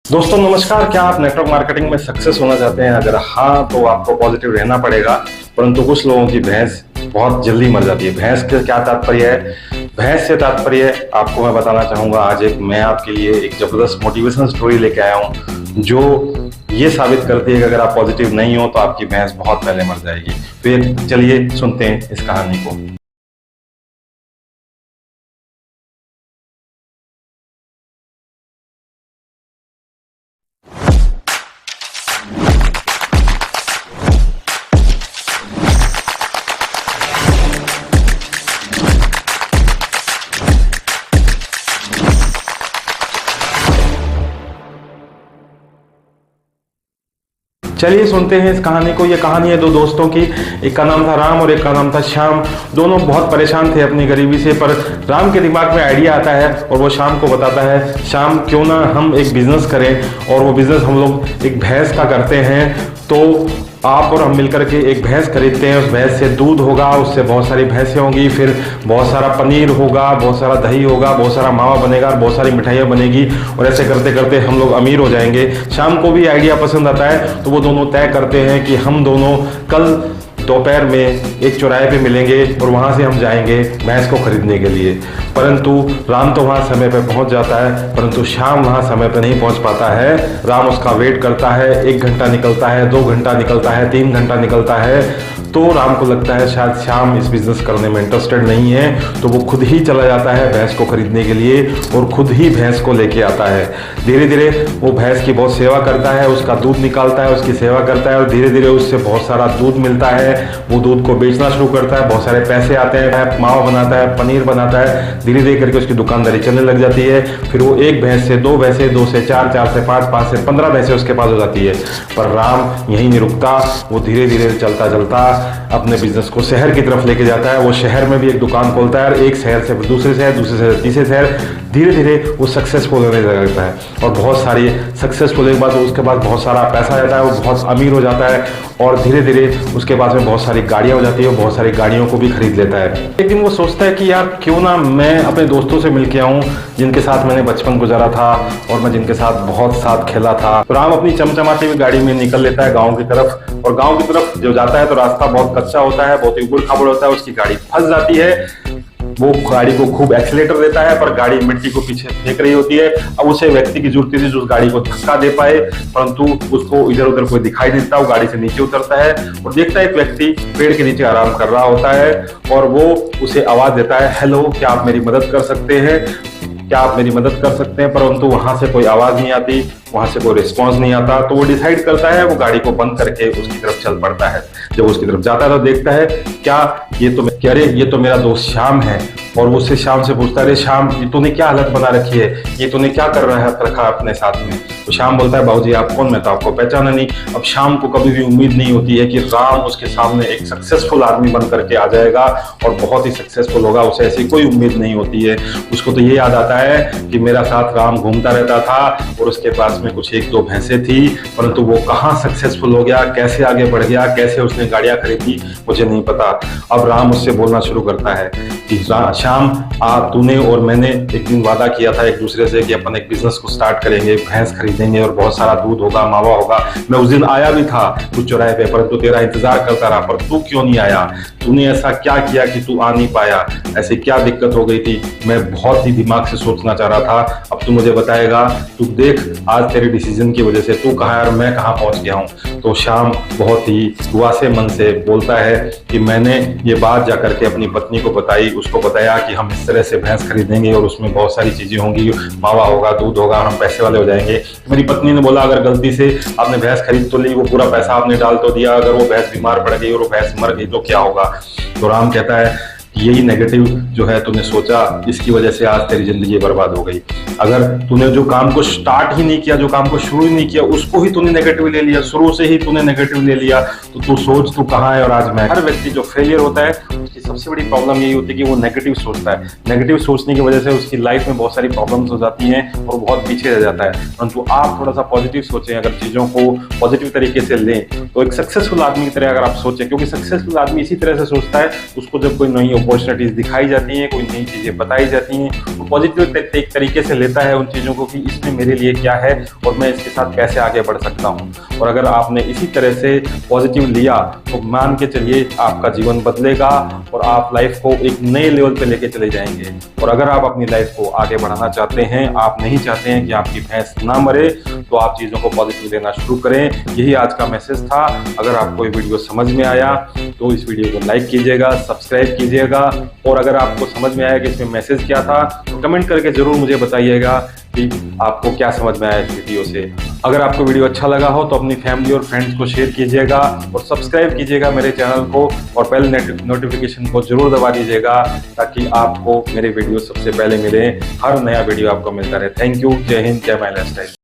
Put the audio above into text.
दोस्तों नमस्कार। क्या आप नेटवर्क मार्केटिंग में सक्सेस होना चाहते हैं? अगर हाँ तो आपको पॉजिटिव रहना पड़ेगा। परंतु कुछ लोगों की भैंस बहुत जल्दी मर जाती है। भैंस का क्या तात्पर्य है? भैंस से तात्पर्य आपको मैं बताना चाहूंगा। आज मैं आपके लिए एक जबरदस्त मोटिवेशन स्टोरी लेके आया हूँ जो ये साबित करती है कि अगर आप पॉजिटिव नहीं हो तो आपकी भैंस बहुत पहले मर जाएगी। फिर चलिए सुनते हैं इस कहानी को। चलिए सुनते हैं इस कहानी को। ये कहानी है दो दोस्तों की। एक का नाम था राम और एक का नाम था श्याम। दोनों बहुत परेशान थे अपनी गरीबी से, पर राम के दिमाग में आइडिया आता है और वो श्याम को बताता है, श्याम क्यों ना हम एक बिजनेस करें। और वो बिजनेस हम लोग एक भैंस का करते हैं। तो आप और हम मिलकर के एक भैंस खरीदते हैं। उस भैंस से दूध होगा, उससे बहुत सारी भैंसें होंगी, फिर बहुत सारा पनीर होगा, बहुत सारा दही होगा, बहुत सारा मावा बनेगा और बहुत सारी मिठाइयाँ बनेगी। और ऐसे करते करते हम लोग अमीर हो जाएंगे। शाम को भी आइडिया पसंद आता है तो वो दोनों तय करते हैं कि हम दोनों कल दोपहर में एक चौराहे पे मिलेंगे और वहाँ से हम जाएंगे भैंस को खरीदने के लिए। परंतु राम तो वहाँ समय पे पहुँच जाता है, परंतु श्याम वहाँ समय पे नहीं पहुँच पाता है। राम उसका वेट करता है। 1 घंटा निकलता है, 2 घंटा निकलता है, 3 घंटा निकलता है। तो राम को लगता है शायद श्याम इस बिजनेस करने में इंटरेस्टेड नहीं है, तो वो खुद ही चला जाता है भैंस को खरीदने के लिए और खुद ही भैंस को लेके आता है। धीरे धीरे वो भैंस की बहुत सेवा करता है, उसका दूध निकालता है, उसकी सेवा करता है और धीरे धीरे उससे बहुत सारा दूध मिलता है। वो दूध को बेचना शुरू करता है, बहुत सारे पैसे आते हैं, मावा बनाता है, पनीर बनाता है। धीरे धीरे करके उसकी दुकानदारी चलने लग जाती है। फिर वो 1 भैंस से 2 भैंसे, 2 से 4, 4 से 5, 5 से 15 भैंसे उसके पास हो जाती है। पर राम यहीं नहीं रुकता। वो धीरे धीरे चलता चलता अपने बिजनेस को शहर की तरफ लेके जाता है। वो शहर में भी एक दुकान खोलता है और एक शहर से दूसरे शहर, दूसरे शहर तीसरे शहर। धीरे धीरे वो सक्सेसफुल होने लगता है और बहुत सारी सक्सेसफुल होने के बाद उसके पास बहुत सारा पैसा आ जाता है। वो बहुत अमीर हो जाता है और धीरे धीरे उसके पास में बहुत सारी गाड़ियां हो जाती है। बहुत सारी गाड़ियों को भी खरीद लेता है। लेकिन वो सोचता है कि यार क्यों ना मैं अपने दोस्तों से मिल के आऊं जिनके साथ मैंने बचपन गुजारा था और मैं जिनके साथ बहुत साथ खेला था। तो राम अपनी चमचमाती हुई गाड़ी में निकल लेता है गाँव की तरफ। और गाँव की तरफ जो जाता है तो रास्ता बहुत कच्चा होता है, बहुत ही उबड़ खाबड़ होता है। उसकी गाड़ी फंस जाती है। वो गाड़ी को खूब एक्सीलेटर देता है पर गाड़ी मिट्टी को पीछे फेंक रही होती है। अब उसे व्यक्ति की जरूरत थी जो उस गाड़ी को धक्का दे पाए, परंतु उसको इधर उधर कोई दिखाई नहीं देता। वो गाड़ी से नीचे उतरता है और देखता है एक व्यक्ति पेड़ के नीचे आराम कर रहा होता है और वो उसे आवाज देता है, हेलो, क्या आप मेरी मदद कर सकते हैं? क्या आप मेरी मदद कर सकते हैं? परंतु वहां से कोई आवाज नहीं आती, वहां से कोई रिस्पॉन्स नहीं आता। तो वो डिसाइड करता है, वो गाड़ी को बंद करके उसकी तरफ चल पड़ता है। जब उसकी तरफ जाता है तो देखता है क्या अरे ये तो मेरा दोस्त श्याम है। और वो उससे श्याम से पूछता है, अरे श्याम, ये तूने क्या हालत बना रखी है? ये तूने क्या कर रखा अपने साथ में? तो श्याम बोलता है, बाबूजी आप कौन? मैं तो आपको पहचाना नहीं। अब श्याम को कभी भी उम्मीद नहीं होती है कि राम उसके सामने एक सक्सेसफुल आदमी बन करके आ जाएगा और बहुत ही सक्सेसफुल होगा। उसे ऐसी कोई उम्मीद नहीं होती है। उसको तो ये याद आता है कि मेरा साथ राम घूमता रहता था और उसके पास में कुछ 1-2 भैंसे थी, परंतु वो कहाँ सक्सेसफुल हो गया, कैसे आगे बढ़ गया, कैसे उसने गाड़ियां खरीदी, मुझे नहीं पता। अब राम उससे बोलना शुरू करता है कि श्याम, तूने और मैंने एक दिन वादा किया था एक दूसरे से कि अपन एक बिजनेस को स्टार्ट करेंगे, भैंस खरीदेंगे और बहुत सारा दूध होगा, मावा होगा। मैं उस दिन आया भी था कुछ चौराहे पे, परंतु तेरा इंतजार करता रहा, पर तू क्यों नहीं आया? तूने ऐसा क्या किया कि तू आ नहीं पाया? ऐसी क्या दिक्कत हो गई थी? मैं बहुत ही दिमाग से सोचना चाह रहा था। अब तू मुझे बताएगा। तू देख, आज तेरे डिसीजन की वजह से तू कहाँ है और मैं कहाँ पहुंच गया हूँ। तो श्याम बहुत ही दुआसे मन से बोलता है कि मैंने ये बात जाकर के अपनी पत्नी को बताई। उसको बताया कि हम इस तरह से भैंस खरीदेंगे और उसमें बहुत सारी चीजें होंगी, मावा होगा, दूध होगा, हम पैसे वाले हो जाएंगे। मेरी पत्नी ने बोला, अगर गलती से आपने भैंस खरीद तो ली, वो पूरा पैसा आपने डाल तो दिया, अगर वो भैंस बीमार पड़ गई और वो भैंस मर गई तो क्या होगा? तो राम कहता है, यही नेगेटिव जो है तूने सोचा, इसकी वजह से आज तेरी जिंदगी बर्बाद हो गई। अगर तूने जो काम को स्टार्ट ही नहीं किया, जो काम को शुरू ही नहीं किया, उसको ही तूने नेगेटिव ले लिया, शुरू से ही तूने नेगेटिव ले लिया, तो तू सोच तू कहाँ है और आज मैं। हर व्यक्ति जो फेलियर होता है उसकी सबसे बड़ी प्रॉब्लम यही होती है कि वो नेगेटिव सोचता है। नेगेटिव सोचने की वजह से उसकी लाइफ में बहुत सारी प्रॉब्लम्स हो जाती हैं और बहुत पीछे रह जाता है। परंतु आप थोड़ा सा पॉजिटिव सोचें, अगर चीज़ों को पॉजिटिव तरीके से लें तो एक सक्सेसफुल आदमी की तरह अगर आप सोचें, क्योंकि सक्सेसफुल आदमी इसी तरह से सोचता है, उसको जब कोई नई अपॉर्चुनिटीज दिखाई जाती हैं, कोई नई चीज़ें बताई जाती हैं, तो पॉजिटिव तरीके से लेता है उन चीज़ों को कि इसमें मेरे लिए क्या है और मैं इसके साथ कैसे आगे बढ़ सकता हूँ। और अगर आपने इसी तरह से पॉजिटिव लिया तो मान के चलिए आपका जीवन बदलेगा और आप लाइफ को एक नए लेवल पे लेके चले जाएंगे। और अगर आप अपनी लाइफ को आगे बढ़ाना चाहते हैं, आप नहीं चाहते हैं कि आपकी भैंस ना मरे, तो आप चीज़ों को पॉजिटिव लेना शुरू करें। यही आज का मैसेज था। अगर आपको ये वीडियो समझ में आया तो इस वीडियो को लाइक कीजिएगा, सब्सक्राइब कीजिएगा, और अगर आपको समझ में आया कि इसमें मैसेज क्या था तो कमेंट करके जरूर मुझे बताइएगा कि आपको क्या समझ में आया इस वीडियो से। अगर आपको वीडियो अच्छा लगा हो तो अपनी फैमिली और फ्रेंड्स को शेयर कीजिएगा और सब्सक्राइब कीजिएगा मेरे चैनल को, और बेल नोटिफिकेशन को जरूर दबा दीजिएगा ताकि आपको मेरे वीडियो सबसे पहले मिले, हर नया वीडियो आपको मिलता रहे। Thank you. जय हिंद, जय माय लाइफस्टाइल।